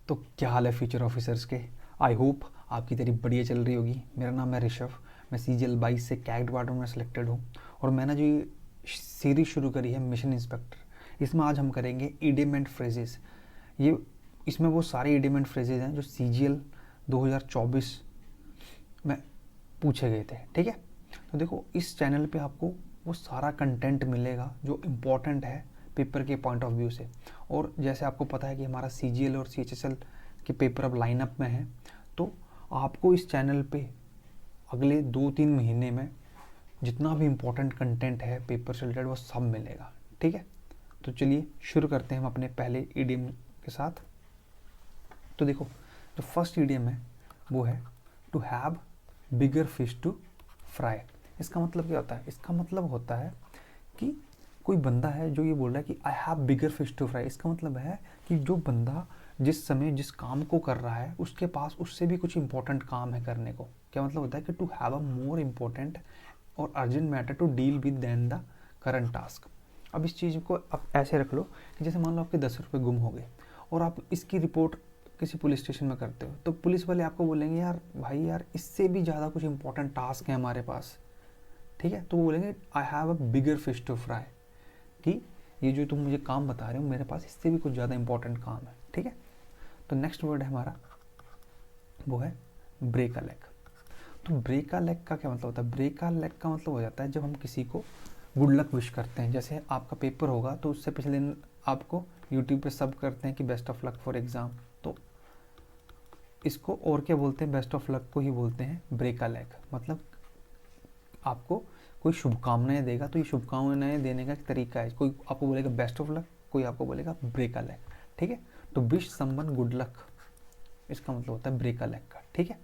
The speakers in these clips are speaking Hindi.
तो क्या हाल है फ्यूचर ऑफिसर्स के। आई होप आपकी तैयारी बढ़िया चल रही होगी। मेरा नाम है ऋषभ, मैं CGL 22 से कैग डिपार्टमेंट में सिलेक्टेड हूँ। और मैंने जो ये सीरीज़ शुरू करी है मिशन इंस्पेक्टर, इसमें आज हम करेंगे इडियम एंड फ्रेजेस। ये इसमें वो सारे इडियम एंड फ्रेजेस हैं जो CGL 2024 में पूछे गए थे। ठीक है, तो देखो इस चैनल पे आपको वो सारा कंटेंट मिलेगा जो इम्पोर्टेंट है पेपर के पॉइंट ऑफ व्यू से। और जैसे आपको पता है कि हमारा CGL और CHSL के पेपर अब लाइनअप में हैं, तो आपको इस चैनल पे अगले 2-3 महीने में जितना भी इम्पोर्टेंट कंटेंट है पेपर से रिलेटेड वो सब मिलेगा। ठीक है, तो चलिए शुरू करते हैं हम अपने पहले ईडीएम के साथ। तो देखो जो फर्स्ट ईडीएम है वो है to have bigger fish to fry. इसका मतलब क्या होता है? इसका मतलब होता है कि कोई बंदा है जो ये बोल रहा है कि I have bigger fish to fry. इसका मतलब है कि जो बंदा जिस समय जिस काम को कर रहा है उसके पास उससे भी कुछ इंपॉर्टेंट काम है करने को। क्या मतलब होता है कि to have a more important और urgent matter to deal with than the current task. अब इस चीज़ को आप ऐसे रख लो कि जैसे मान लो आपके 10 रुपये गुम हो गए और आप इसकी रिपोर्ट किसी पुलिस स्टेशन में करते हो, तो पुलिस वाले आपको बोलेंगे यार भाई यार इससे भी ज़्यादा कुछ इंपॉर्टेंट टास्क है हमारे पास। ठीक है, तो वो बोलेंगे I have a bigger fish to fry, कि ये जो तुम मुझे काम बता रहे हो मेरे पास इससे भी कुछ ज़्यादा इंपॉर्टेंट काम है। ठीक है, तो नेक्स्ट वर्ड है हमारा वो है ब्रेक अ लेग। तो ब्रेक अ लेग का क्या मतलब होता है? ब्रेक अ लेग का मतलब हो जाता है जब हम किसी को गुड लक विश करते हैं। जैसे आपका पेपर होगा तो उससे पिछले दिन आपको यूट्यूब पे सब करते हैं कि best of luck for exam, तो इसको और क्या बोलते हैं? बेस्ट ऑफ लक को ही बोलते हैं ब्रेक अ लेग। मतलब आपको कोई शुभकामनाएं देगा तो ये शुभकामनाएं देने का एक तरीका है। कोई आपको बोलेगा बेस्ट ऑफ लक, कोई आपको बोलेगा ब्रेक अ लेग। ठीक है, तो विश समवन गुड लक, इसका मतलब होता है ब्रेक अ लेग का। ठीक है,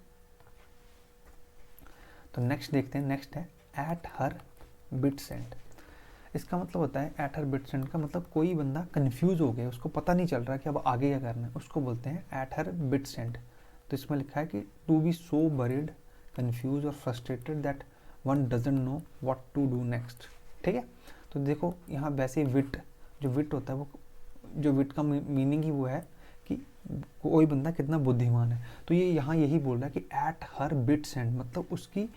तो नेक्स्ट देखते हैं। नेक्स्ट है एट हर बिट सेंट। इसका मतलब होता है एट हर बिट सेंट का मतलब कोई बंदा कंफ्यूज हो गया, उसको पता नहीं चल रहा कि अब आगे क्या करना है, उसको बोलते हैं एट हर बिट सेंट। तो इसमें लिखा है कि to be so worried, confused और frustrated that one doesn't know what to do next. ठीक है, तो देखो यहाँ वैसे विट, जो विट होता है वो, जो विट का मीनिंग ही वो है कि कोई बंदा कितना बुद्धिमान है। तो ये यहाँ यही बोल रहा है कि एट हर बिट्स एंड, मतलब उसकी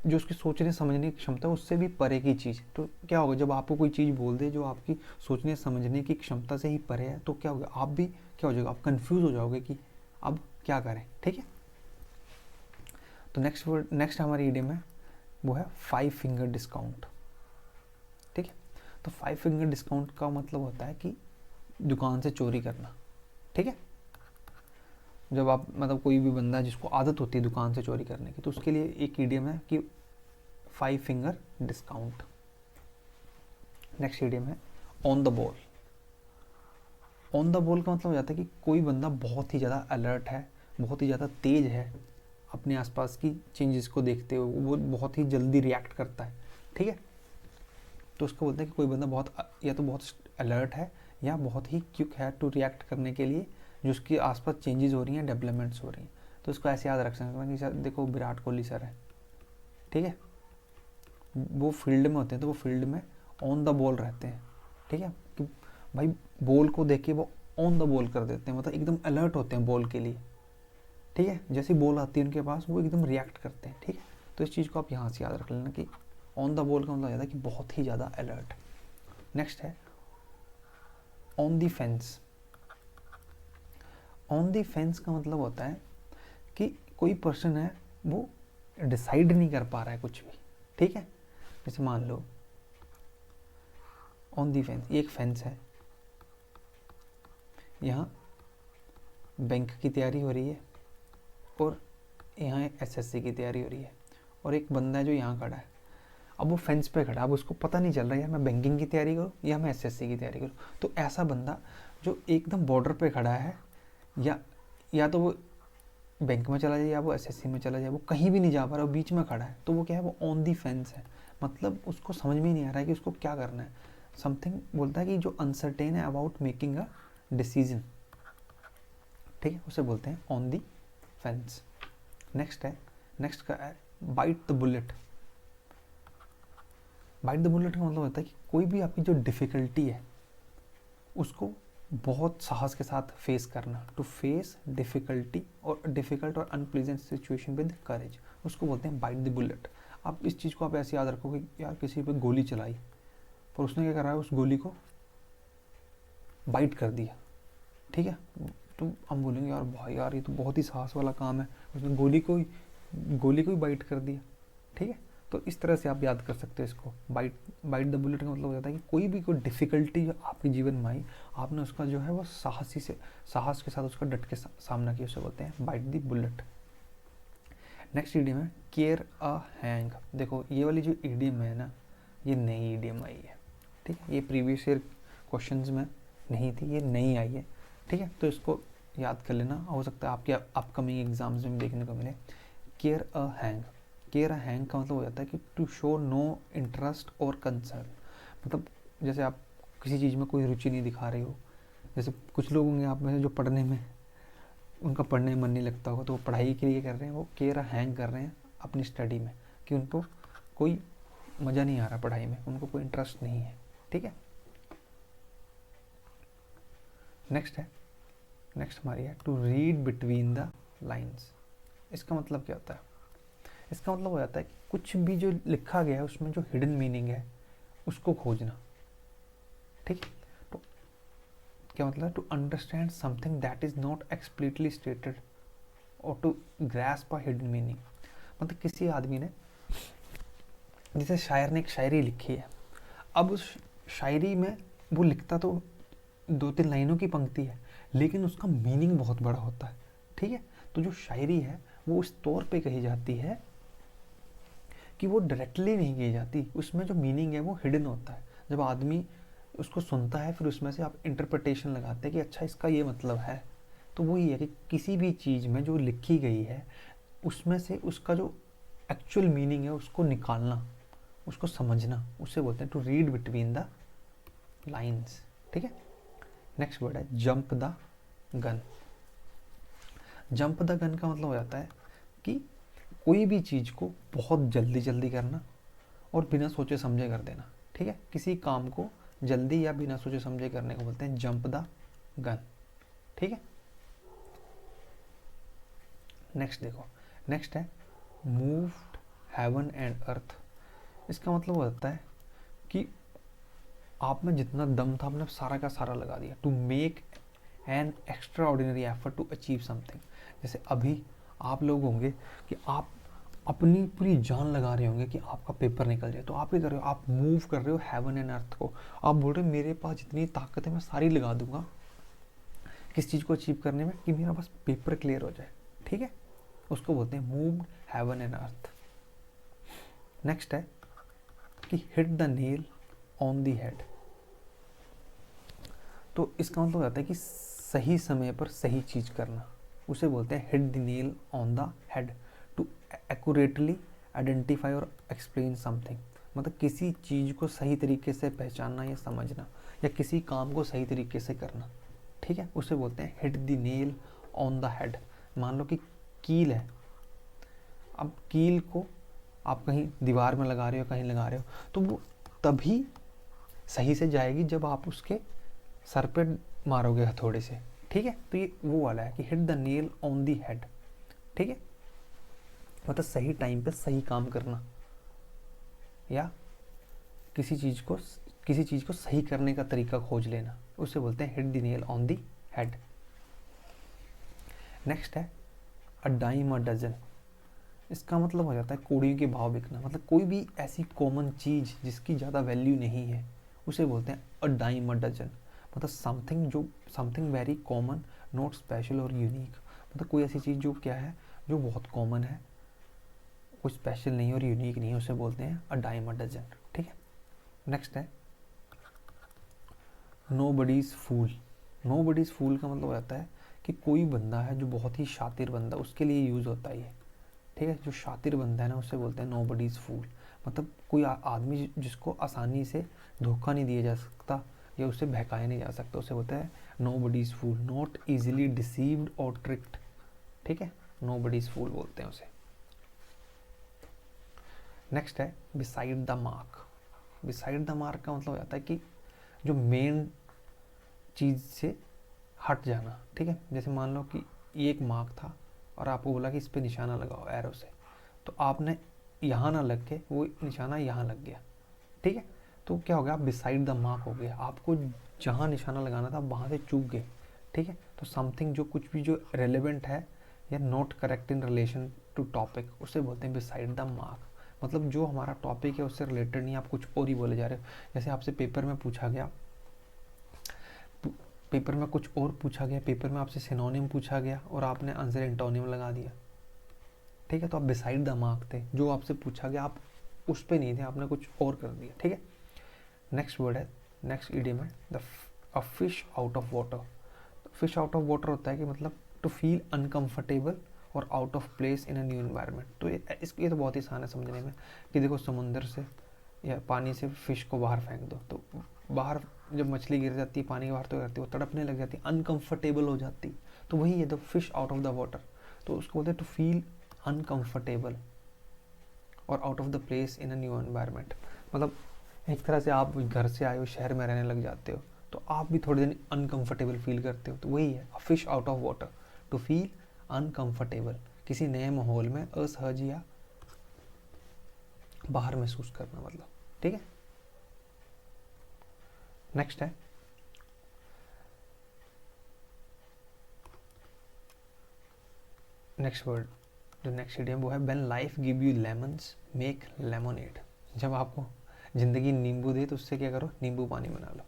जो उसकी सोचने समझने की क्षमता है उससे भी परे की चीज़। तो क्या होगा जब आपको कोई चीज़ बोल दे जो आपकी सोचने समझने की क्षमता से ही परे है, तो क्या होगा आप भी क्या हो जाएगा, आप कंफ्यूज हो जाओगे कि अब क्या करें। ठीक है, तो नेक्स्ट वर्ड, नेक्स्ट हमारी इडियम है वो है 5 फिंगर डिस्काउंट। ठीक है, तो 5 फिंगर डिस्काउंट का मतलब होता है कि दुकान से चोरी करना। ठीक है, जब आप मतलब कोई भी बंदा जिसको आदत होती है दुकान से चोरी करने की, तो उसके लिए एक इडियम है कि 5 फिंगर डिस्काउंट। नेक्स्ट इडियम है on the ball. On the ball का मतलब हो जाता है कि कोई बंदा बहुत ही ज़्यादा अलर्ट है, बहुत ही ज़्यादा तेज है, अपने आसपास की चेंजेस को देखते हुए वो बहुत ही जल्दी रिएक्ट करता है। ठीक है, तो उसको बोलते हैं कि कोई बंदा बहुत या तो बहुत अलर्ट है या बहुत ही क्विक है टू रिएक्ट करने के लिए जो उसके आसपास चेंजेस हो रही हैं, डेवलपमेंट्स हो रही हैं। तो इसको ऐसे याद रख सकते हैं कि सर देखो विराट कोहली सर है, ठीक है, वो फील्ड में होते हैं तो वो फील्ड में ऑन द बॉल रहते हैं। ठीक है, कि भाई बॉल को देख के वो ऑन द बॉल कर देते हैं, मतलब एकदम अलर्ट होते हैं बॉल के लिए। ठीक है, जैसी बॉल आती है उनके पास वो एकदम रिएक्ट करते हैं। ठीक है, तो इस चीज़ को आप यहाँ से याद रख लेना कि ऑन द बॉल का मतलब ज़्यादा कि बहुत ही ज़्यादा अलर्ट। नेक्स्ट है on the fence. On the fence का मतलब होता है कि कोई पर्सन है वो डिसाइड नहीं कर पा रहा है कुछ भी। ठीक है, जैसे मान लो ऑन दी फेंस, ये एक फेंस है, यहाँ बैंक की तैयारी हो रही है और यहाँ एसएससी की तैयारी हो रही है, और एक बंदा है जो यहाँ खड़ा है। अब वो फेंस पे खड़ा है, अब उसको पता नहीं चल रहा है यार मैं बैंकिंग की तैयारी करूँ या मैं एसएससी की तैयारी करूँ। तो ऐसा बंदा जो एकदम बॉर्डर पे खड़ा है, या तो वो बैंक में चला जाए या वो एसएससी में चला जाए, वो कहीं भी नहीं जा पा रहा, वो बीच में खड़ा है, तो वो क्या है, वो ऑन दी फेंस है। मतलब उसको समझ में ही नहीं आ रहा है कि उसको क्या करना है। समथिंग बोलता है कि जो अनसर्टेन है अबाउट मेकिंग अ डिसीजन। ठीक है, उसे बोलते हैं ऑन दी फेंस। नेक्स्ट का है bite the bullet. Bite the bullet का मतलब होता है कि कोई भी आपकी जो डिफ़िकल्टी है उसको बहुत साहस के साथ फेस करना, टू फेस डिफ़िकल्टी और डिफ़िकल्ट और अनप्लीजेंट सिचुएशन विद करेज, उसको बोलते हैं बाइट द बुलेट। आप इस चीज़ को आप ऐसे याद रखो कि यार किसी पे गोली चलाई पर उसने क्या करा है, उस गोली को बाइट कर दिया, ठीक है। तो हम बोलेंगे यार भाई यार ये तो बहुत ही साहस वाला काम है, उसने गोली को ही बाइट कर दिया, ठीक है। तो इस तरह से आप याद कर सकते हैं इसको। बाइट द बुलेट का मतलब हो जाता है कि कोई डिफ़िकल्टी जो आपके जीवन में आई, आपने उसका जो है वो साहस के साथ उसका डट के सामना किया, उसे बोलते हैं bite the bullet. Next idiom है केयर अ हैंग। देखो ये वाली जो ईडियम है ना, ये नई ईडियम आई है, ठीक है। ये प्रीवियस ईयर क्वेश्चंस में नहीं थी, ये नई आई है, ठीक है। तो इसको याद कर लेना, हो सकता है आपके अपकमिंग एग्जाम्स में देखने को मिले। Care a hang, care a hang का मतलब हो जाता है कि टू शो नो इंटरेस्ट और कंसर्न। मतलब जैसे आप किसी चीज़ में कोई रुचि नहीं दिखा रहे हो, जैसे कुछ लोग होंगे आप में से जो पढ़ने में उनका पढ़ने में मन नहीं लगता होगा, तो वो पढ़ाई के लिए कर रहे हैं, वो केयर हैंग कर रहे हैं अपनी स्टडी में, कि उनको कोई मज़ा नहीं आ रहा पढ़ाई में, उनको कोई इंटरेस्ट नहीं है, ठीक है। नेक्स्ट हमारी है to read between the lines. इसका मतलब क्या होता है? इसका मतलब हो जाता है कि कुछ भी जो लिखा गया है उसमें जो हिडन मीनिंग है उसको खोजना, ठीक। तो क्या मतलब? To understand something that is not explicitly stated और to grasp a hidden meaning. मतलब किसी आदमी ने, जैसे शायर ने एक शायरी लिखी है, अब उस शायरी में वो लिखता तो 2-3 लाइनों की पंक्ति है, लेकिन उसका मीनिंग बहुत बड़ा होता है, ठीक है। तो जो शायरी है वो इस तौर पे कही जाती है कि वो डायरेक्टली नहीं कही जाती, उसमें जो मीनिंग है वो हिडन होता है। जब आदमी उसको सुनता है फिर उसमें से आप इंटरप्रिटेशन लगाते हैं कि अच्छा इसका ये मतलब है। तो वो ये है कि किसी भी चीज़ में जो लिखी गई है उसमें से उसका जो एक्चुअल मीनिंग है उसको निकालना, उसको समझना, उसे बोलते हैं to read between the lines, ठीक है। नेक्स्ट वर्ड है jump the gun. Jump the gun का मतलब हो जाता है कि कोई भी चीज़ को बहुत जल्दी जल्दी करना और बिना सोचे समझे कर देना, ठीक है। किसी काम को जल्दी या बिना सोचे समझे करने को बोलते हैं जंप द गन, ठीक है। नेक्स्ट देखो, नेक्स्ट है मूव्ड हेवन एंड अर्थ। इसका मतलब हो जाता है कि आप में जितना दम था आपने सारा का सारा लगा दिया, to make an extraordinary effort to achieve something. जैसे अभी आप लोग होंगे कि आप अपनी पूरी जान लगा रहे होंगे कि आपका पेपर निकल जाए, तो आप क्या कर रहे हो? आप मूव कर रहे हो हेवन एंड अर्थ को। आप बोल रहे हो मेरे पास जितनी ताकत है मैं सारी लगा दूंगा किस चीज़ को अचीव करने में, कि मेरा बस पेपर क्लियर हो जाए, ठीक है। उसको बोलते हैं moved heaven and earth. Next है कि hit the nail on the head. तो इसका मतलब हो जाता है कि सही समय पर सही चीज़ करना, उसे बोलते हैं hit the nail on the head. To accurately identify और एक्सप्लेन समथिंग। मतलब किसी चीज़ को सही तरीके से पहचानना या समझना, या किसी काम को सही तरीके से करना, ठीक है, उसे बोलते हैं hit the nail on the head. मान लो कि कील है, अब कील को आप कहीं दीवार में लगा रहे हो, कहीं लगा रहे हो, तो वो तभी सही से जाएगी जब आप उसके सर पे मारोगे हथौड़े से, ठीक है। तो ये वो वाला है कि hit the nail on the head, ठीक है। मतलब सही टाइम पे सही काम करना, या किसी चीज़ को सही करने का तरीका खोज लेना, उसे बोलते हैं hit the nail on the head. Next है अ डाइम अ डजन। इसका मतलब हो जाता है कौड़ियों के भाव बिकना। मतलब कोई भी ऐसी कॉमन चीज़ जिसकी ज़्यादा वैल्यू नहीं है उसे बोलते हैं अ डाइम अ डजन। मतलब something very common, not special और यूनिक। मतलब कोई ऐसी चीज़ जो क्या है, जो बहुत कॉमन है, कोई स्पेशल नहीं और यूनिक नहीं है, उसे बोलते हैं अ डाइम अ डजन, ठीक है। नेक्स्ट है नो बडीज़ फूल। नो बडीज़ फूल का मतलब हो जाता है कि कोई बंदा है जो बहुत ही शातिर बंदा, उसके लिए यूज़ होता है ये, ठीक है। जो शातिर बंदा है ना उसे बोलते हैं नो बडीज़ फूल। मतलब कोई आदमी जिसको आसानी से धोखा नहीं दिया जा सकता या उसे बहकाया नहीं जा सकता, उसे बोलता है nobody's fool, not easily deceived और ट्रिक्ड, ठीक है। नो बडीज़ फूल बोलते हैं उसे। नेक्स्ट है beside the mark. Beside the mark का मतलब हो जाता है कि जो मेन चीज़ से हट जाना, ठीक है। जैसे मान लो कि ये एक मार्क था और आपको बोला कि इस पे निशाना लगाओ एरो से, तो आपने यहाँ ना लग के वो निशाना यहाँ लग गया, ठीक है। तो क्या हो गया, आप बिसाइड द मार्क हो गए, आपको जहाँ निशाना लगाना था वहाँ से चूक गए, ठीक है। तो समथिंग जो कुछ भी जो रेलेवेंट है या not correct in relation to topic, उसे बोलते हैं बिसाइड द मार्क। मतलब जो हमारा टॉपिक है उससे रिलेटेड नहीं, आप कुछ और ही बोले जा रहे हो। जैसे आपसे पेपर में पूछा गया, पेपर में कुछ और पूछा गया, पेपर में आपसे सिनोनिम पूछा गया और आपने आंसर एंटोनिम लगा दिया, ठीक है। तो आप बिसाइड द मार्क थे, जो आपसे पूछा गया आप उस पे नहीं थे, आपने कुछ और कर दिया, ठीक है। नेक्स्ट वर्ड है, नेक्स्ट इडियम है the a fish out of water. Fish out of water होता है कि मतलब टू फील अनकंफर्टेबल और out of place in a new environment. तो ये तो बहुत ही आसान है समझने में कि देखो समुंदर से या पानी से फिश को बाहर फेंक दो, तो बाहर जब मछली गिर जाती है पानी के बाहर तो गिरती है, वो तड़पने लग जाती है, अनकंफर्टेबल हो जाती, तो वही है the fish out of the water. तो उसको बोलते हैं टू फील अनकंफर्टेबल और out of the place in a new environment. मतलब एक तरह से आप घर से आए हो, शहर में रहने लग जाते हो, तो आप भी थोड़े दिन अनकंफर्टेबल फील करते हो, तो वही है a fish out of water, to feel uncomfortable, किसी नए माहौल में असहज या बाहर महसूस करना, मतलब, ठीक है। नेक्स्ट है नेक्स्ट वर्ड, जो नेक्स्ट इडियम वो है when life give you lemons make lemonade. जब आपको ज़िंदगी नींबू दे तो उससे क्या करो, नींबू पानी बना लो,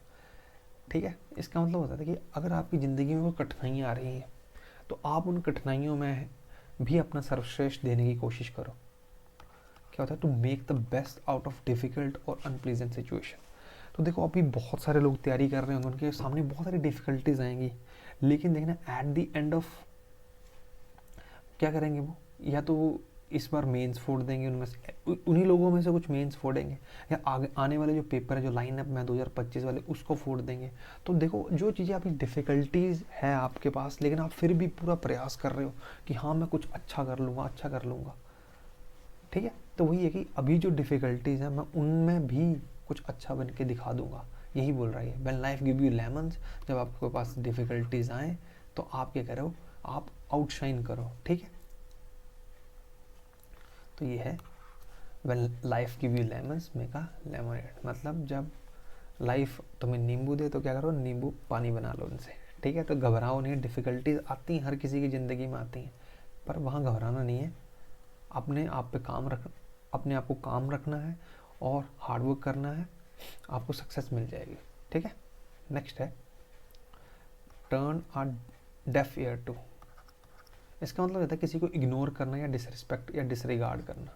ठीक है। इसका मतलब होता है कि अगर आपकी ज़िंदगी में कोई कठिनाइयाँ आ रही हैं तो आप उन कठिनाइयों में भी अपना सर्वश्रेष्ठ देने की कोशिश करो। क्या होता है, to make the best out of difficult और अनप्लीजेंट सिचुएशन। तो देखो अभी बहुत सारे लोग तैयारी कर रहे होंगे, उनके सामने बहुत सारी डिफ़िकल्टीज आएंगी, लेकिन देखना एट द एंड ऑफ क्या करेंगे वो, या तो वो इस बार मेंस फोड़ देंगे, उनमें से उन्हीं लोगों में से कुछ मेंस फोड़ेंगे, या आगे आने वाले जो पेपर है जो लाइन अप में 2025 वाले उसको फोड़ देंगे। तो देखो जो चीज़ें अभी डिफ़िकल्टीज है आपके पास, लेकिन आप फिर भी पूरा प्रयास कर रहे हो कि हाँ मैं कुछ अच्छा कर लूँगा, अच्छा कर लूँगा, ठीक है। तो वही है कि अभी जो डिफ़िकल्टीज है मैं उनमें भी कुछ अच्छा बन के दिखा दूंगा, यही बोल रहा है when life give you lemons. जब आपके पास डिफ़िकल्टीज आए तो आप क्या करो, आप आउटशाइन करो, ठीक है। तो ये है when life give you lemons make a lemonade, मतलब जब लाइफ तुम्हें नींबू दे तो क्या करो, नींबू पानी बना लो उनसे, ठीक है। तो घबराओ नहीं, डिफ़िकल्टीज आती हैं, हर किसी की ज़िंदगी में आती हैं, पर वहाँ घबराना नहीं है, अपने आप पे काम रख, अपने आप को काम रखना है और हार्डवर्क करना है, आपको सक्सेस मिल जाएगी, ठीक है। नेक्स्ट है turn a deaf ear to. इसका मतलब होता है किसी को इग्नोर करना या डिसरिस्पेक्ट या डिसरिगार्ड करना,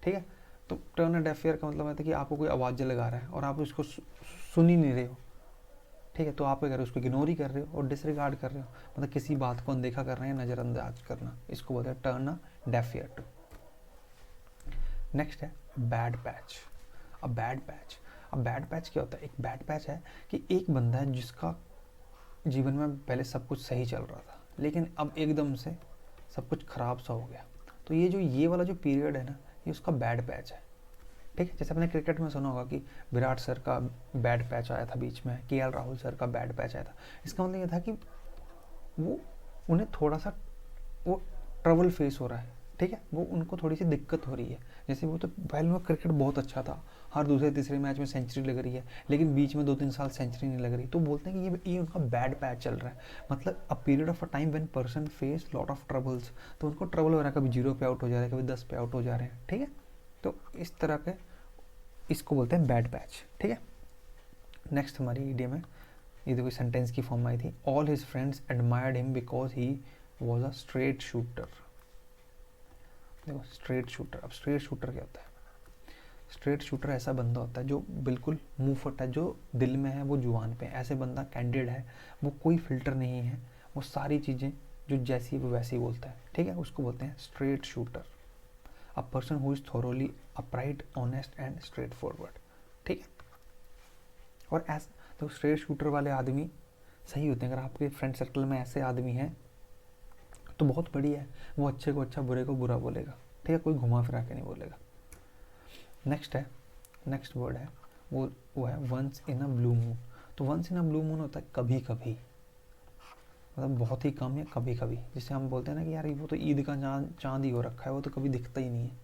ठीक है। तो टर्न अ डेफ ईयर का मतलब होता है कि आपको कोई आवाज़ लगा रहा है और आप उसको सुन ही नहीं रहे हो, ठीक है। तो आप क्या कर रहे हो, उसको इग्नोर ही कर रहे हो और डिसरिगार्ड कर रहे हो, मतलब किसी बात को अनदेखा कर रहे हैं, नज़रअंदाज करना, इसको बोलते हैं turn a deaf ear to. Next है बैड पैच। अब बैड पैच क्या होता है, एक बैड पैच है कि एक बंदा है जिसका जीवन में पहले सब कुछ सही चल रहा था, लेकिन अब एकदम से सब कुछ खराब सा हो गया। तो ये वाला जो पीरियड है ना, ये उसका बैड पैच है, ठीक है। जैसे आपने क्रिकेट में सुना होगा कि विराट सर का बैड पैच आया था बीच में, केएल राहुल सर का बैड पैच आया था। इसका मतलब ये था कि वो उन्हें थोड़ा सा वो ट्रबल फेस हो रहा है, ठीक है, वो उनको थोड़ी सी दिक्कत हो रही है। जैसे वो तो पहले में क्रिकेट बहुत अच्छा था, हर दूसरे तीसरे मैच में सेंचुरी लग रही है, लेकिन बीच में 2-3 साल सेंचुरी नहीं लग रही, तो बोलते हैं कि ये उनका बैड पैच चल रहा है। मतलब a period of a time when person face lot of troubles, तो उनको ट्रबल हो रहा है, कभी 0 पे आउट हो जा रहे हैं, कभी 10 पे आउट हो जा रहे हैं, ठीक है। तो इस तरह के इसको बोलते हैं बैड पैच, ठीक है। नेक्स्ट हमारी इडियम है, ये देखो सेंटेंस की फॉर्म आई थी, all his friends admired him because he was a straight shooter. देखो स्ट्रेट शूटर, अब स्ट्रेट शूटर क्या होता है, स्ट्रेट शूटर ऐसा बंदा होता है जो बिल्कुल मुंह फट है, जो दिल में है वो जुबान पे है, ऐसे बंदा कैंडिड है, वो कोई फिल्टर नहीं है, वो सारी चीज़ें जो जैसी वो वैसी बोलता है, ठीक है। उसको बोलते हैं straight shooter. A person who is thoroughly upright, honest and straight forward, ठीक है। और ऐसा तो स्ट्रेट शूटर वाले आदमी सही होते हैं, अगर आपके फ्रेंड सर्कल में ऐसे आदमी हैं तो बहुत बढ़िया है, वो अच्छे को अच्छा बुरे को बुरा बोलेगा, ठीक है, कोई घुमा फिरा के नहीं बोलेगा। नेक्स्ट वर्ड है वो है once in a blue moon. तो once in a blue moon होता है कभी कभी, मतलब बहुत ही कम या कभी कभी, जिसे हम बोलते हैं ना कि यार वो तो ईद का चांद ही हो रखा है, वो तो कभी दिखता ही नहीं है,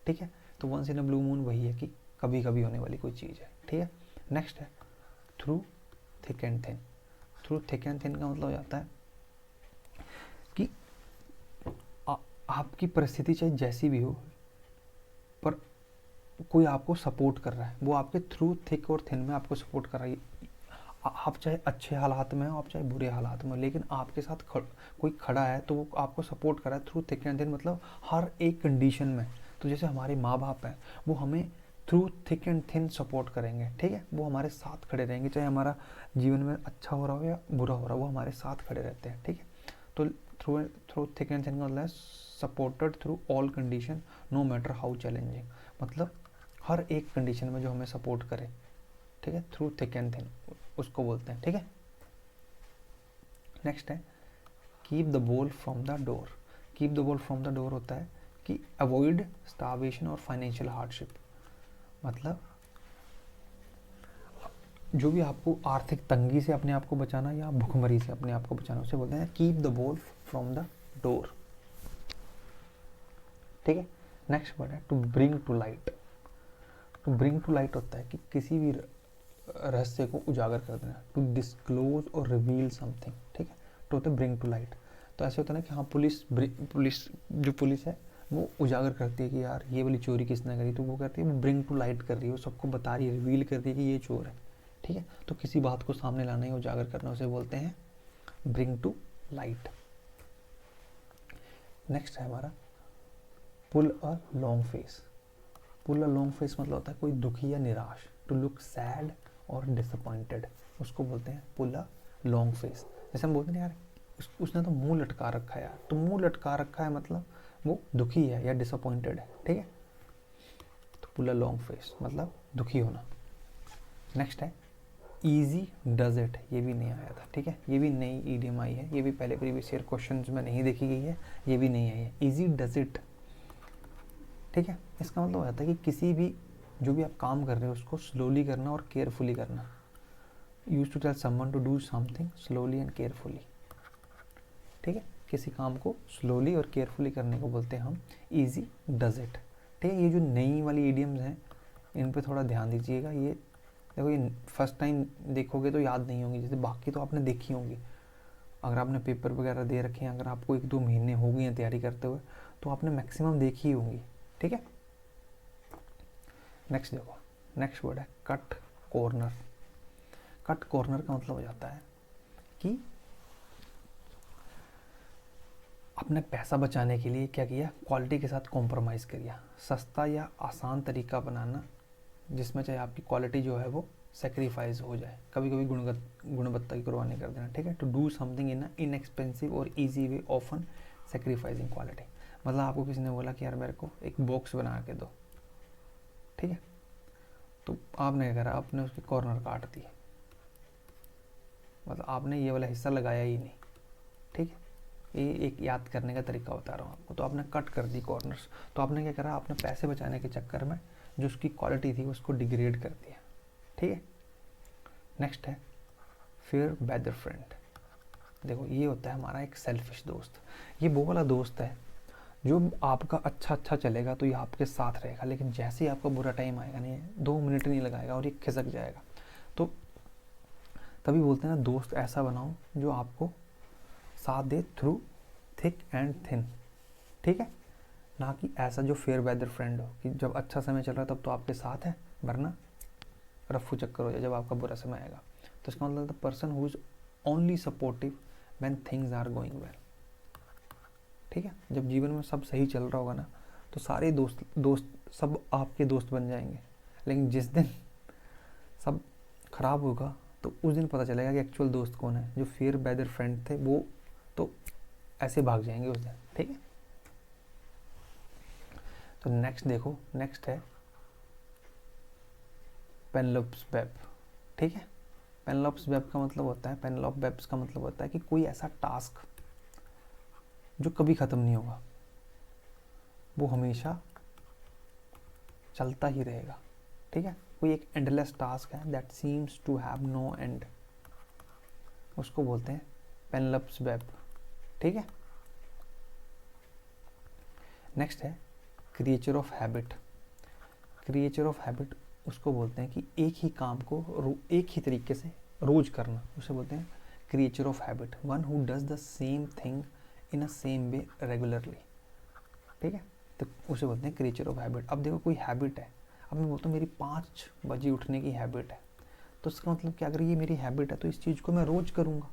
ठीक है। तो once in a blue moon वही है कि कभी कभी होने वाली कोई चीज़ है, ठीक है। नेक्स्ट है through thick and thin. Through thick and thin का मतलब हो जाता है कि आपकी परिस्थिति चाहे जैसी भी हो, पर कोई आपको सपोर्ट कर रहा है, वो आपके थ्रू थिक और थिन में आपको सपोर्ट कर रहा है। आप चाहे अच्छे हालात में हो, आप चाहे बुरे हालात में हो, लेकिन आपके साथ कोई खड़ा है तो वो आपको सपोर्ट कर रहा है थ्रू थिक एंड थिन, मतलब हर एक कंडीशन में। तो जैसे हमारे माँ बाप हैं, वो हमें through thick and thin support करेंगे, ठीक है। वो हमारे साथ खड़े रहेंगे, चाहे हमारा जीवन में अच्छा हो रहा हो या बुरा हो रहा हो, वो हमारे साथ खड़े रहते हैं, ठीक है। तो through through thick and thin का मतलब है supported through all condition no matter how challenging, मतलब हर एक कंडीशन में जो हमें सपोर्ट करे, ठीक है, थ्रू थिक एंड थिन उसको बोलते हैं, ठीक है। नेक्स्ट है keep the ball from the door. Keep the ball from the door होता है कि अवॉइड स्टार्वेशन और फाइनेंशियल हार्डशिप, मतलब जो भी आपको आर्थिक तंगी से अपने आप को बचाना या भुखमरी से अपने आप को बचाना, उसे बोलते हैं keep the ball from the door, ठीक है। नेक्स्ट वर्ड है to bring to light. To bring to light होता है कि किसी भी रहस्य को उजागर कर देना, टू डिस्क्लोज और रिवील समथिंग, ठीक है। तो होता है ब्रिंग टू लाइट। तो ऐसे होता है ना कि हाँ पुलिस है वो उजागर करती है कि यार ये वाली चोरी किसने करी, तो वो कहती है वो ब्रिंग टू लाइट कर रही है, वो सबको बता रही है, रिवील कर रही है कि ये चोर है, ठीक है। तो किसी बात को सामने लाना या उजागर करना, उसे बोलते हैं ब्रिंग टू लाइट। नेक्स्ट है हमारा pull a long face. Pull a long face मतलब होता है कोई दुखी या निराश, टू लुक सैड और डिसअपॉइंटेड, उसको बोलते हैं पुल अ लॉन्ग फेस। जैसे हम बोलते हैं यार उसने तो मुंह लटका रखा है यार, तो मुंह लटका रखा है मतलब वो दुखी है या डिसअपॉइंटेड है, ठीक है। तो पुल अ लॉन्ग फेस मतलब दुखी होना। नेक्स्ट है ईजी डज इट, ये भी नहीं आया था, ठीक है, ये भी नई ईडीएम आई है, ये भी पहले प्रीवियस ईयर क्वेश्चन में नहीं देखी गई है, ये भी नहीं आई है। ईजी डज इट, ठीक है। इसका मतलब होता है कि किसी भी जो भी आप काम कर रहे हो उसको स्लोली करना और केयरफुली करना। Use to tell someone to do something slowly and carefully, ठीक है। किसी काम को स्लोली और केयरफुली करने को बोलते हैं हम ईजी डज इट, ठीक है। ये जो नई वाली ईडियम्स हैं इन पे थोड़ा ध्यान दीजिएगा। ये देखो ये फर्स्ट टाइम देखोगे तो याद नहीं होंगी, जैसे बाकी तो आपने देखी होंगी, अगर आपने पेपर वगैरह दे रखे हैं, अगर आपको 1-2 महीने हो गए हैं तैयारी करते हुए, तो आपने मैक्सिमम देखी ही होंगी, ठीक है। नेक्स्ट देखो, नेक्स्ट वर्ड है कट कॉर्नर। कट कॉर्नर का मतलब हो जाता है कि अपने पैसा बचाने के लिए क्या किया, क्वालिटी के साथ कॉम्प्रोमाइज़ किया, सस्ता या आसान तरीका बनाना जिसमें चाहे आपकी क्वालिटी जो है वो सेक्रीफाइस हो जाए, कभी कभी गुणवत्ता की कुर्बानी कर देना, ठीक है। To do something in inexpensive और easy way often sacrificing quality, मतलब आपको किसी ने बोला कि यार मेरे को एक बॉक्स बना के दो, ठीक है, तो आपने क्या करा, आपने उसके कॉर्नर काट दिए, मतलब आपने ये वाला हिस्सा लगाया ही नहीं, ठीक है। ये एक याद करने का तरीका बता रहा हूँ आपको। तो आपने कट कर दी कॉर्नर्स, तो आपने क्या करा, आपने पैसे बचाने के चक्कर में जो उसकी क्वालिटी थी उसको डिग्रेड कर दिया, ठीक है। नेक्स्ट है फिर बेदर फ्रेंड। देखो ये होता है हमारा एक सेल्फिश दोस्त। ये वो वाला दोस्त है जो आपका अच्छा चलेगा तो ये आपके साथ रहेगा, लेकिन जैसे ही आपका बुरा टाइम आएगा नहीं, 2 मिनट नहीं लगाएगा और ये खिसक जाएगा। तो तभी बोलते हैं ना दोस्त ऐसा बनाओ जो आपको साथ दे थ्रू थिक एंड थिन, ठीक है। ना कि ऐसा जो फेयर वेदर फ्रेंड हो कि जब अच्छा समय चल रहा है तब तो आपके साथ है, वरना रफू चक्कर हो जाए जब आपका बुरा समय आएगा। तो इसका मतलब the person who is only supportive when things are going well, ठीक है। जब जीवन में सब सही चल रहा होगा ना तो सारे दोस्त सब आपके दोस्त बन जाएंगे, लेकिन जिस दिन सब खराब होगा तो उस दिन पता चलेगा कि एक्चुअल दोस्त कौन है। जो फेयर वेदर फ्रेंड थे वो तो ऐसे भाग जाएंगे उस दिन, ठीक है। तो नेक्स्ट देखो, नेक्स्ट है पेनलोप्स वेब, ठीक है। पेनलोप्स वेब का मतलब होता है, पेनलोप वेब्स का मतलब होता है कि कोई ऐसा टास्क जो कभी ख़त्म नहीं होगा, वो हमेशा चलता ही रहेगा, ठीक है। कोई एक एंडलेस टास्क है that seems to have no end, उसको बोलते हैं पेनलप्स वेब। ठीक है, नेक्स्ट है creature of habit. Creature of habit उसको बोलते हैं कि एक ही काम को एक ही तरीके से रोज करना, उसे बोलते हैं creature of habit. One who does the same thing in a same way regularly. ठीक है, तो उसे बोलते हैं क्रिएचर ऑफ हैबिट। अब देखो कोई हैबिट है, अब मैं बोलता हूँ मेरी 5 बजे उठने की हैबिट है, तो इसका मतलब क्या, अगर ये मेरी हैबिट है तो इस चीज़ को मैं रोज़ करूँगा,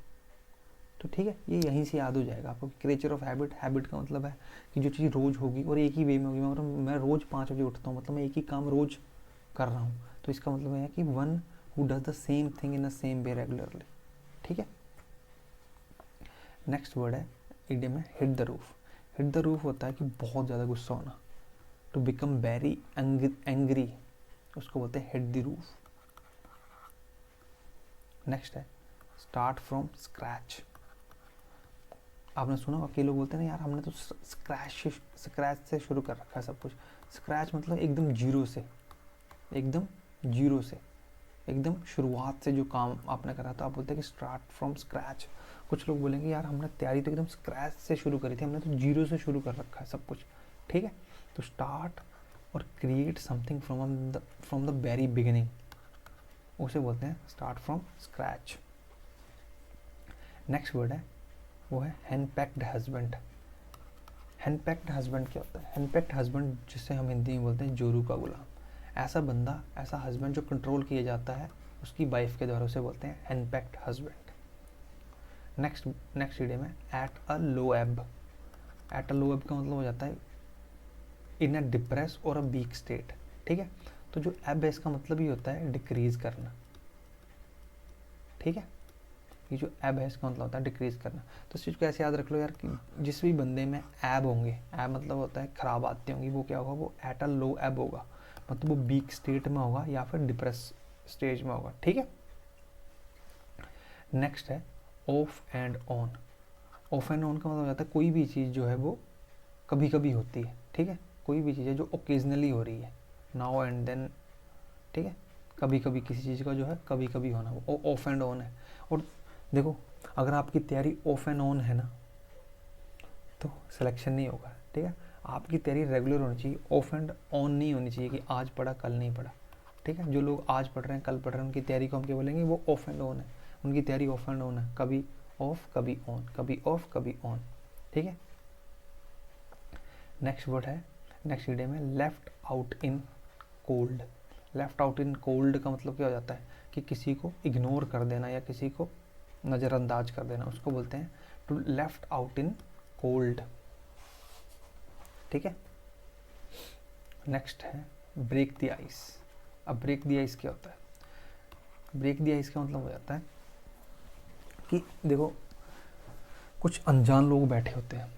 तो ठीक है, ये यहीं से याद हो जाएगा आपको। क्रिएचर ऑफ हैबिट, हैबिट का मतलब है कि जो चीज़ रोज़ होगी और एक ही वे में होगी। मतलब मैं रोज़ 5 बजे उठता हूँ, मतलब मैं एक ही काम रोज़ कर रहा हूँ, तो इसका मतलब है कि one who does the same thing in the same way regularly. ठीक है, नेक्स्ट वर्ड है इडियम है hit the roof. Hit the roof होता है कि बहुत ज़्यादा गुस्सा होना, टू बिकम वेरी एंग्री, उसको बोलते हैं हिट द रूफ। नेक्स्ट है स्टार्ट फ्रॉम स्क्रैच। आपने सुना होगा, कई लोग बोलते हैं ना यार हमने तो स्क्रैच से शुरू कर रखा है सब कुछ। स्क्रैच मतलब एकदम जीरो से, एकदम जीरो से, एकदम शुरुआत से जो काम आपने करा था, आप बोलते हैं कि स्टार्ट फ्रॉम स्क्रैच। कुछ लोग बोलेंगे यार हमने तैयारी तो एकदम स्क्रैच से शुरू करी थी, हमने तो जीरो से शुरू कर रखा है सब कुछ। ठीक है, तो स्टार्ट और create something from the very beginning, उसे बोलते हैं start from scratch. Next word है वो है हैंडपैक्ड हस्बैंड। हैंडपैक्ड हस्बैंड क्या होता है? हैंडपैक्ड हस्बैंड जिसे हम हिंदी में बोलते हैं जोरू का गुलाम। ऐसा बंदा, ऐसा हस्बैंड जो कंट्रोल किया जाता है उसकी वाइफ के द्वारा, उसे बोलते हैं हैंडपैक्ड हस्बैंड। नेक्स्ट इडियम है एट अ लो एब। एट अ लो एब का मतलब हो जाता है इन अ डिप्रेस और अ वीक स्टेट। ठीक है, तो जो एब है इसका मतलब ही होता है डिक्रीज करना। ठीक है, ये जो एब है इसका मतलब होता है डिक्रीज करना। तो इस चीज़ को ऐसे याद रख लो यार कि जिस भी बंदे में एब होंगे, एब मतलब होता है खराब आदतें होंगी, वो क्या होगा, वो एट अ लो एब होगा, मतलब वो वीक स्टेट में होगा या फिर डिप्रेस स्टेज में होगा। ठीक है, नेक्स्ट है of and on. Of and on का मतलब हो जाता है कोई भी चीज़ जो है वो कभी कभी होती है। ठीक है, कोई भी चीज़ है जो ओकेजनली हो रही है, नाउ एंड देन। ठीक है, कभी कभी किसी चीज़ का जो है कभी कभी होना, वो ऑफ एंड ऑन है। और देखो अगर आपकी तैयारी ऑफ एंड ऑन है ना तो सिलेक्शन नहीं होगा। ठीक है, आपकी तैयारी रेगुलर होनी चाहिए, ऑफ एंड ऑन नहीं होनी चाहिए कि आज पढ़ा कल नहीं पढ़ा। ठीक है, जो लोग आज पढ़ रहे हैं कल पढ़ रहे हैं उनकी तैयारी को हम क्या बोलेंगे, वो ऑफ एंड ऑन है। उनकी तैयारी ऑफ एंड ऑन है, कभी ऑफ कभी ऑन, कभी ऑफ कभी ऑन। ठीक है, नेक्स्ट वर्ड है, नेक्स्ट इडियम है left out in cold. Left out in cold का मतलब क्या हो जाता है कि किसी को इग्नोर कर देना या किसी को नज़रअंदाज कर देना, उसको बोलते हैं to left out in cold. ठीक है, नेक्स्ट है ब्रेक द आइस। अब ब्रेक द आइस क्या होता है? ब्रेक द आइस का मतलब हो जाता है कि देखो कुछ अनजान लोग बैठे होते हैं,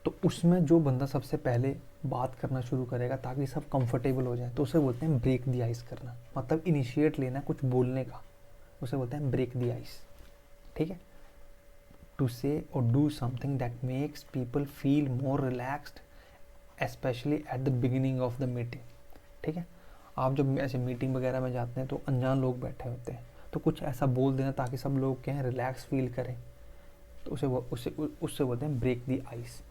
तो उसमें जो बंदा सबसे पहले बात करना शुरू करेगा ताकि सब कंफर्टेबल हो जाए, तो उसे बोलते हैं ब्रेक द आइस करना, मतलब इनिशिएट लेना कुछ बोलने का, उसे बोलते हैं ब्रेक द आइस। ठीक है, टू से और do something that makes people feel more relaxed specially at the beginning of the meeting. ठीक है, आप जब ऐसे मीटिंग वगैरह में जाते हैं तो अनजान लोग बैठे होते हैं, तो कुछ ऐसा बोल देना ताकि सब लोग क्या है रिलैक्स फील करें, तो उससे बोलते हैं ब्रेक द आइस।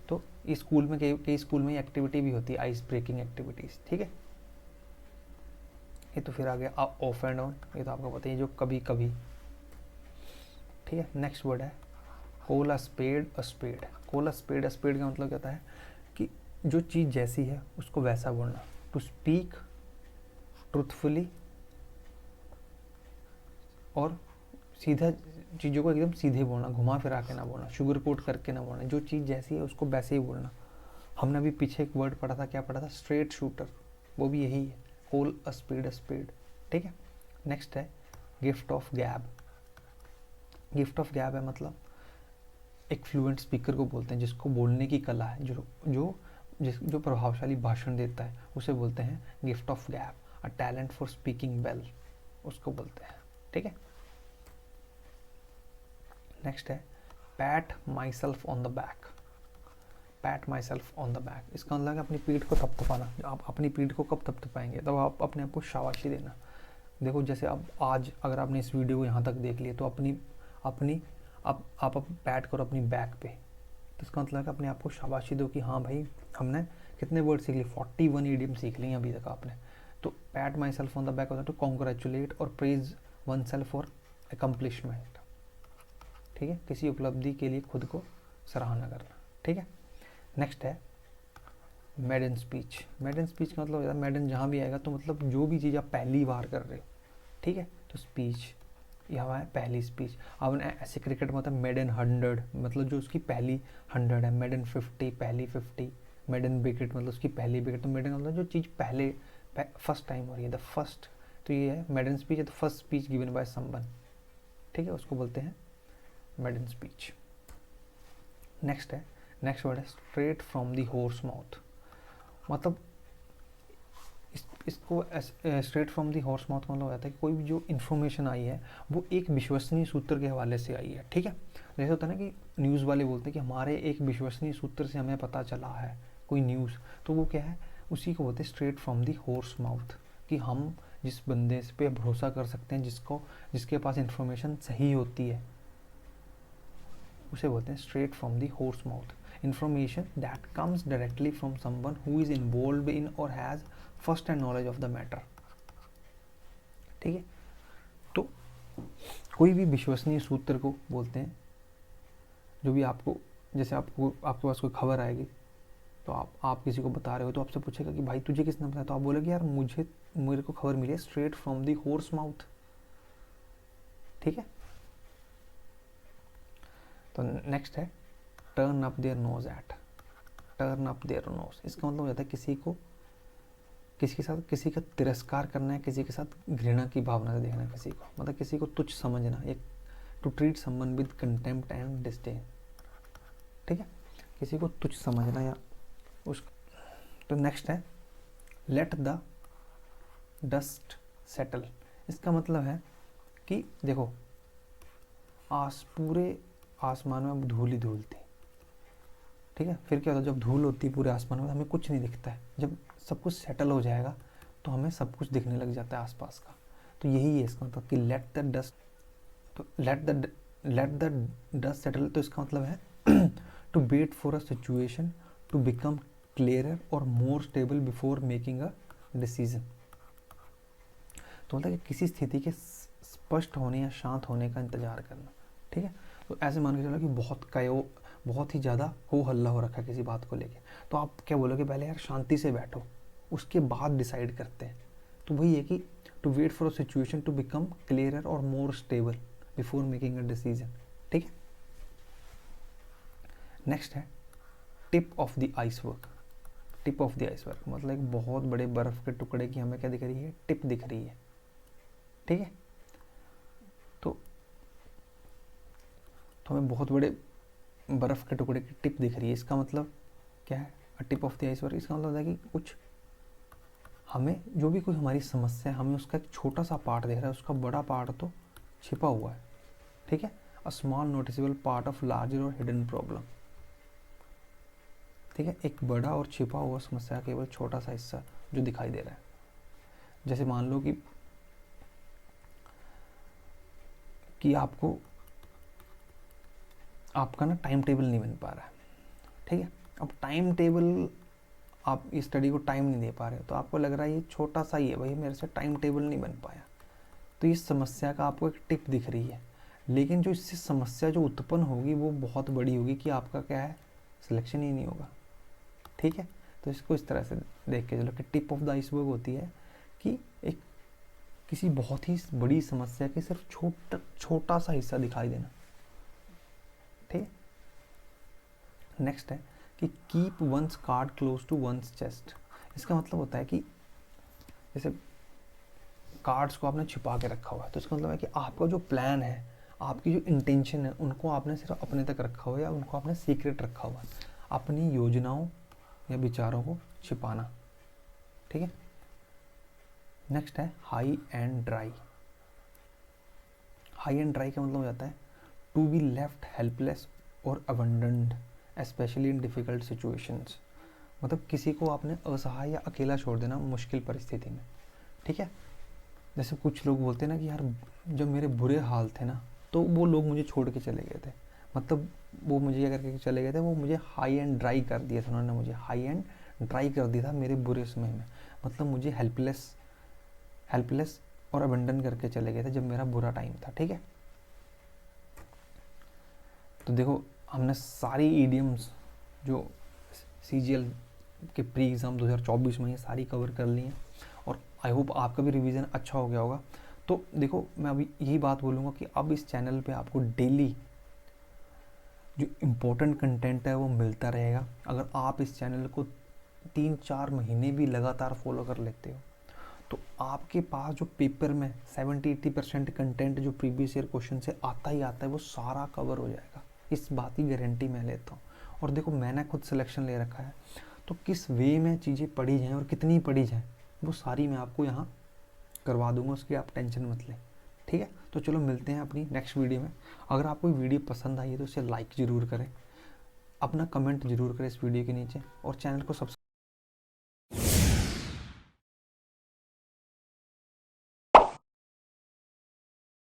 तो इस स्कूल में कई स्कूल में एक्टिविटी भी होती है, आइस ब्रेकिंग एक्टिविटीज़। ठीक है, ये तो फिर आ गया ऑफ एंड ऑन, ये तो आपको पता है जो कभी कभी। ठीक है, नेक्स्ट वर्ड है call a spade a spade. Call a spade का मतलब क्या होता है कि जो चीज़ जैसी है उसको वैसा बोलना, टू स्पीक ट्रूथफुली, और सीधा चीज़ों को एकदम सीधे बोलना, घुमा फिरा के ना बोलना, शुगर कोट करके ना बोलना, जो चीज़ जैसी है उसको वैसे ही बोलना। हमने अभी पीछे एक वर्ड पढ़ा था, क्या पढ़ा था, स्ट्रेट शूटर, वो भी यही है, call a speed a speed. ठीक है, नेक्स्ट है गिफ्ट ऑफ गैब। गिफ्ट ऑफ गैब है मतलब एक फ्लुएंट स्पीकर को बोलते हैं जिसको बोलने की कला है, जो प्रभावशाली भाषण देता है, उसे बोलते हैं गिफ्ट ऑफ गैब, a talent for speaking well, उसको बोलते हैं। ठीक है, नेक्स्ट है PAT my self on the back. PAT my self on the back, इसका मतलब है अपनी पीठ को थपथपाना। आप अपनी पीठ को कब थपथपाएंगे? तब आप अपने आप को शाबाशी देना। देखो जैसे अब आज अगर आपने इस वीडियो को यहाँ तक देख लिया तो अपनी अपनी आप पैट करो अपनी बैक पे, तो इसका मतलब है अपने आप को शाबाशी दो कि हाँ भाई हमने कितने वर्ड सीख लिए, 41 ईडियम सीख लिए अभी तक आपने। तो PAT my self on the back होता है टू कॉन्ग्रेचुलेट और praise one self for accomplishment. ठीक है, किसी उपलब्धि के लिए खुद को सराहना करना। ठीक है, नेक्स्ट है मेडन स्पीच। मेडन स्पीच का मतलब होता है मेडन जहाँ भी आएगा तो मतलब जो भी चीज़ आप पहली बार कर रहे हो, ठीक है, तो स्पीच यहाँ है पहली स्पीच। अब ऐसे क्रिकेट में होता है मेडन 100, मतलब जो उसकी पहली 100 है। मेडन 50 पहली 50। मेडन विकेट मतलब उसकी पहली विकेट। तो मेडन मतलब जो चीज़ पहले फर्स्ट टाइम हो रही है, द फर्स्ट। तो ये है मेडन स्पीच है, the first speech given by someone. ठीक है, उसको बोलते हैं मेडन स्पीच। नेक्स्ट वर्ड है straight from the horse mouth. मतलब इसको straight from the horse mouth मतलब हो जाता है कि कोई भी जो इन्फॉर्मेशन आई है वो एक विश्वसनीय सूत्र के हवाले से आई है। ठीक है, जैसे होता है ना कि न्यूज़ वाले बोलते हैं कि हमारे एक विश्वसनीय सूत्र से हमें पता चला है कोई न्यूज़, तो वो क्या है, उसी को बोलते हैं straight from the horse mouth, कि हम जिस बंदे पे भरोसा कर सकते हैं, जिसके पास इन्फॉर्मेशन सही होती है, उसे बोलते हैं straight from the horse mouth. Information that comes directly from someone who is involved in or has first hand knowledge of the matter। ठीक है, तो कोई भी विश्वसनीय सूत्र को बोलते हैं जो भी आपको, जैसे आपके पास कोई खबर आएगी तो आप किसी को बता रहे हो तो आपसे पूछेगा कि भाई तुझे किसने बताया, तो आप बोलोगे यार मेरे को खबर मिली है straight from the horse mouth. ठीक है, तो नेक्स्ट है turn up their nose at. Turn up their nose, इसका मतलब हो जाता है किसी का तिरस्कार करना है, किसी के साथ घृणा की भावना से देखना किसी को, मतलब किसी को तुच्छ समझना, एक to treat someone with contempt and disdain. ठीक है, किसी को तुच्छ समझना या उस। तो नेक्स्ट है लेट द डस्ट सेटल। इसका मतलब है कि देखो पूरे आसमान में धूल ही धूल थी। ठीक है, फिर क्या होता है जब धूल होती है पूरे आसमान में हमें कुछ नहीं दिखता है, जब सब कुछ सेटल हो जाएगा तो हमें सब कुछ दिखने लग जाता है आसपास का। तो यही है इसका मतलब कि लेट द डस्ट, तो लेट द डस्ट सेटल, तो इसका मतलब है to wait for a situation to become clearer और more stable before making a decision. तो मतलब कि किसी स्थिति के स्पष्ट होने या शांत होने का इंतजार करना। ठीक है, तो ऐसे मान के चलो कि बहुत ही ज़्यादा हो हल्ला हो रखा है किसी बात को लेके, तो आप क्या बोलोगे, पहले यार शांति से बैठो, उसके बाद डिसाइड करते हैं। तो वही है कि to wait for a situation to become clearer और more stable before making a decision. ठीक है, नेक्स्ट है tip of the iceberg. Tip of the iceberg मतलब एक बहुत बड़े बर्फ के टुकड़े की हमें क्या दिख रही है, टिप दिख रही है। ठीक है, तो हमें बहुत बड़े बर्फ़ के टुकड़े की टिप दिख रही है। इसका मतलब क्या है, टिप ऑफ द आइसबर्ग, इसका मतलब है कि कुछ हमें जो भी कोई हमारी समस्या है, हमें उसका एक छोटा सा पार्ट दिख रहा है, उसका बड़ा पार्ट तो छिपा हुआ है। ठीक है, a small noticeable part of larger और हिडन प्रॉब्लम। ठीक है, एक बड़ा और छिपा हुआ समस्या केवल छोटा सा हिस्सा जो दिखाई दे रहा है। जैसे मान लो कि आपका ना टाइम टेबल नहीं बन पा रहा है। ठीक है, अब टाइम टेबल, आप इस स्टडी को टाइम नहीं दे पा रहे हो, तो आपको लग रहा है ये छोटा सा ही है भाई, मेरे से टाइम टेबल नहीं बन पाया, तो इस समस्या का आपको एक टिप दिख रही है। लेकिन जो इससे समस्या जो उत्पन्न होगी वो बहुत बड़ी होगी कि आपका क्या है, सिलेक्शन ही नहीं होगा। ठीक है, तो इसको इस तरह से देख के चलो कि टिप ऑफ द आइसबर्ग होती है कि एक किसी बहुत ही बड़ी समस्या के सिर्फ छोटा सा हिस्सा दिखाई देना। ठीक है, नेक्स्ट है कि keep one's card close to one's chest. इसका मतलब होता है कि जैसे कार्ड्स को आपने छिपा के रखा हुआ है, तो इसका मतलब है कि आपका जो प्लान है, आपकी जो इंटेंशन है, उनको आपने सिर्फ अपने तक रखा हुआ है या उनको आपने सीक्रेट रखा हुआ है, अपनी योजनाओं या विचारों को छिपाना। ठीक है, नेक्स्ट है high and dry. High and dry का मतलब हो जाता है टू बी लेफ्ट हेल्पलेस और अबंडन्ड स्पेशली इन डिफ़िकल्ट सिचुएशंस। मतलब किसी को आपने असहाय या अकेला छोड़ देना मुश्किल परिस्थिति में, ठीक है। जैसे कुछ लोग बोलते हैं ना कि यार जब मेरे बुरे हाल थे ना, तो वो लोग मुझे छोड़ के चले गए थे, मतलब वो मुझे ये करके चले गए थे, वो मुझे हाई एंड ड्राई कर दिया था, उन्होंने मुझे हाई एंड ड्राई कर दिया था मेरे बुरे समय में। मतलब मुझे हेल्पलेस और अबंडन करके चले गए थे जब मेरा बुरा टाइम था, ठीक है। तो देखो हमने सारी ईडियम्स जो CGL के प्री एग्ज़ाम 2024 में ये सारी कवर कर ली हैं, और आई होप आपका भी रिवीजन अच्छा हो गया होगा। तो देखो मैं अभी यही बात बोलूँगा कि अब इस चैनल पे आपको डेली जो इम्पोर्टेंट कंटेंट है वो मिलता रहेगा। अगर आप इस चैनल को 3-4 महीने भी लगातार फॉलो कर लेते हो, तो आपके पास जो पेपर में 70-80% कंटेंट जो प्रीवियस ईयर क्वेश्चन से आता ही आता है, वो सारा कवर हो जाएगा, इस बात की गारंटी मैं लेता हूँ। और देखो मैंने खुद सिलेक्शन ले रखा है, तो किस वे में चीज़ें पढ़ी जाएँ और कितनी पढ़ी जाएँ वो सारी मैं आपको यहाँ करवा दूंगा, उसकी आप टेंशन मत लें, ठीक है। तो चलो मिलते हैं अपनी नेक्स्ट वीडियो में। अगर आपको वीडियो पसंद आई है तो इसे लाइक ज़रूर करें, अपना कमेंट ज़रूर करें इस वीडियो के नीचे, और चैनल को सब्सक्राइब